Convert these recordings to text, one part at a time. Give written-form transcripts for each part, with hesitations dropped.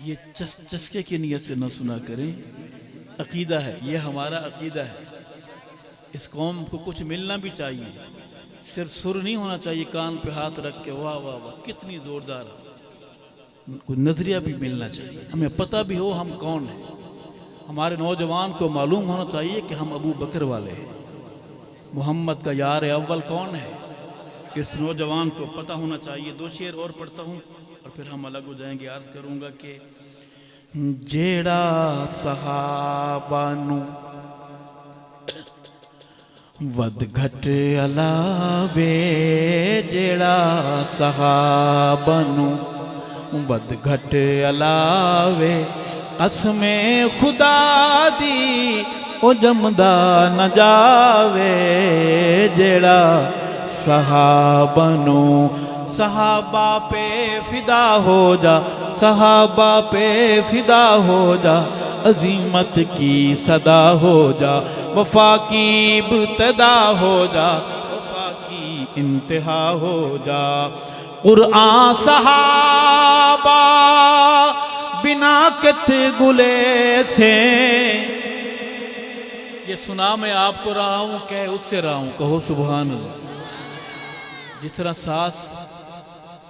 یہ چسکے کی نیت سے نہ سنا کریں، عقیدہ ہے، یہ ہمارا عقیدہ ہے۔ اس قوم کو کچھ ملنا بھی چاہیے، صرف سر نہیں ہونا چاہیے کان پہ ہاتھ رکھ کے واہ واہ واہ کتنی زوردار ہے، کوئی نظریہ بھی ملنا چاہیے، ہمیں پتہ بھی ہو ہم کون ہیں۔ ہمارے نوجوان کو معلوم ہونا چاہیے کہ ہم ابو بکر والے ہیں، محمد کا یار اول کون ہے، اس نوجوان کو پتہ ہونا چاہیے۔ دو شعر اور پڑھتا ہوں اور پھر ہم الگ ہو جائیں گے۔ عرض کروں گا کہ جیڑا صحابہ نو ود گھٹ علاوے، جیڑا صحابہ نو ود گھٹ علاوے، قسم خدا دی او جمدا نہ جاوے، جیڑا صحابہ نو صحابہ پہ فدا ہو جا، صحابہ پہ فدا ہو جا، عظیمت کی صدا ہو جا، وفا کی ابتدا ہو جا، وفا کی انتہا ہو جا۔ قرآن صحابہ بنا کت گلے سے، یہ سنا میں آپ کو رہا ہوں کہ اس سے رہا ہوں، کہو سبحان اللہ۔ جس طرح ساس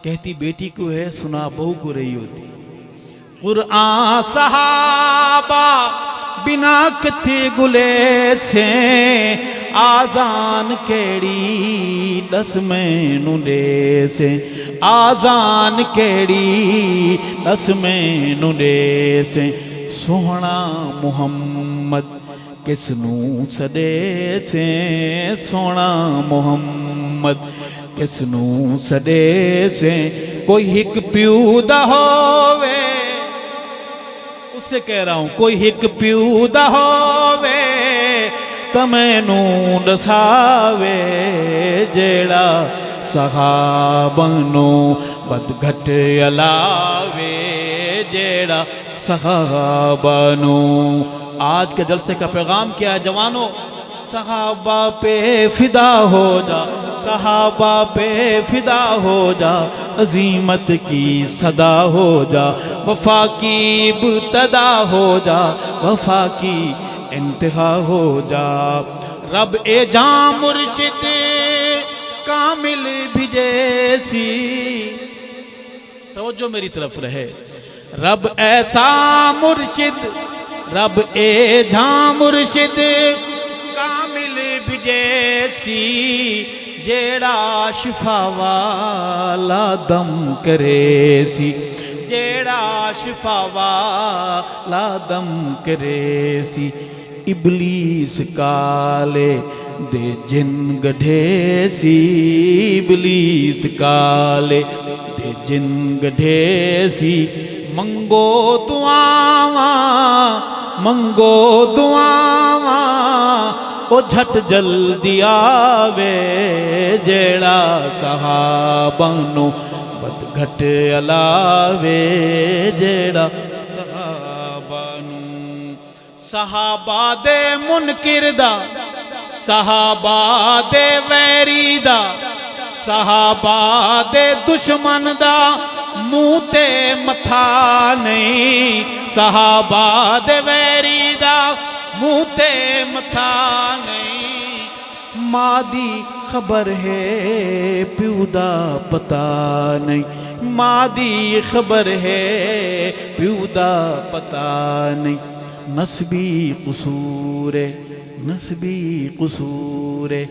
کہتی بیٹی کو ہے، سنا بہو کو رہی ہوتی۔ قرآن صحابہ بنا کتھی گلے سے، آزان کیڑی دس میں نڈے سے، آزان کیڑی دس میں نڈے سے، سوہنا محمد کس نو سدے سے، سوہنا محمد کس نو سدے سے، کوئی ہک پیو دا ہووے، اس سے کہہ رہا ہوں کوئی ہک پیو دا ہووے، تمینو دساوے، جیڑا صحابہ نو بد گھٹ علاوے، جیڑا صحابہ نو۔ آج کے جلسے کا پیغام کیا ہے جوانوں؟ صحابہ پہ فدا ہو جا، صحابہ پہ فدا ہو جا، عظیمت کی صدا ہو جا، وفا کی ابتدا ہو جا، وفا کی انتہا ہو جا۔ رب اے جاں مرشد کامل بھی جیسی، توجہ میری طرف رہے، رب ایسا مرشد، رب اے جاں مرشد کامل بھی جیسی، جیڑا شفا والا دم کرے سی، جیڑا شفا والا دم کرے سی، ابلیس کالے دے جن گڈھے سی، ابلیس کالے دے جن گڈھے سی، منگو دعاواں، منگو دعاواں، او جھٹ جلدی آوے، جیڑا صحابہ نو بد گھٹ علاوے، جیڑا صحابہ نو۔ صحابہ دے منکر دا، صحابہ دے ویری دا، صحابہ دے دشمن دا منہ تے متھا نہیں، صحابہ دے ویری دا منہ تے متھا نہیں، ماں دی خبر ہے پیو دا پتہ نہیں، ماں دی خبر ہے پیو دا پتہ نہیں، نسبی قصور ہے، نسبی قصور ہے،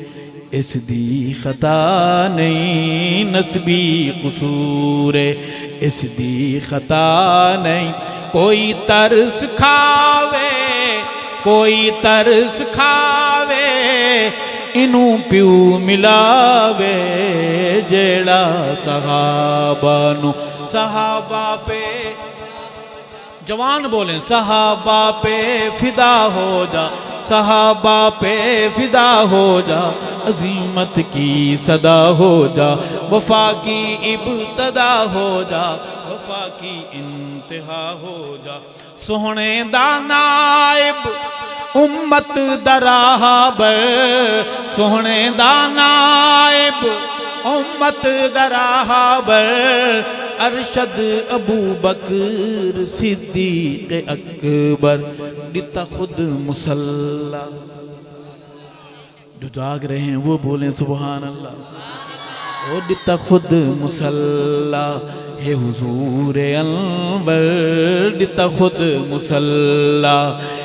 اس دی خطا نہیں، نسبی قصور ہے، اس دی خطا نہیں، کوئی ترس کھاوے، کوئی ترس کھاوے، انہوں پیو ملاوے، جیڑا صحابہ نو، صحابہ پہ جوان بولیں، صحابہ پہ فدا ہو جا، صحابہ پہ فدا ہو جا، عظیمت کی صدا ہو جا، وفا کی ابتدا ہو جا، وفا کی انتہا ہو جا۔ سوہنے دا نائب امت دا راہبر، سوہنے دا نائب امت دا راہبر، ارشد ابو بکر صدیق اکبر دیتا خود مسلح. جو جاگ رہے ہیں وہ بولیں سبحان اللہ. وہ دیتا خود مسلح ہے حضور انور، دیتا خود مسلح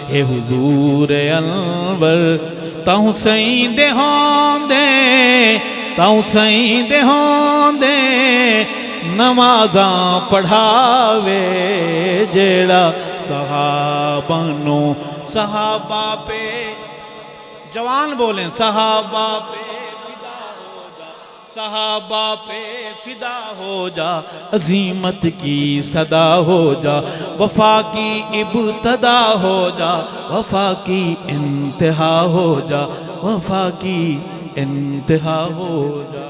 ہے حضور انور. تا حسین دے ہون دے، تا حسین دے ہون دے نمازاں پڑھاوے جیڑا صحابہ نو صحابہ پہ جوان بولیں صحابہ پہ فدا ہو جا، صحابہ پہ فدا ہو جا، عظیمت کی صدا ہو جا، وفا کی ابتدا ہو جا، وفا کی انتہا ہو جا، وفا کی انتہا ہو جا.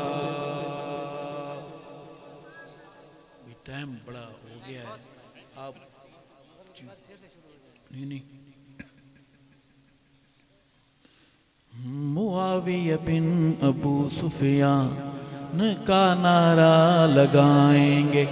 ٹائم بڑا ہو گیا ہے آپ نہیں. معاویہ بن ابو سفیان کا نعرہ لگائیں گے.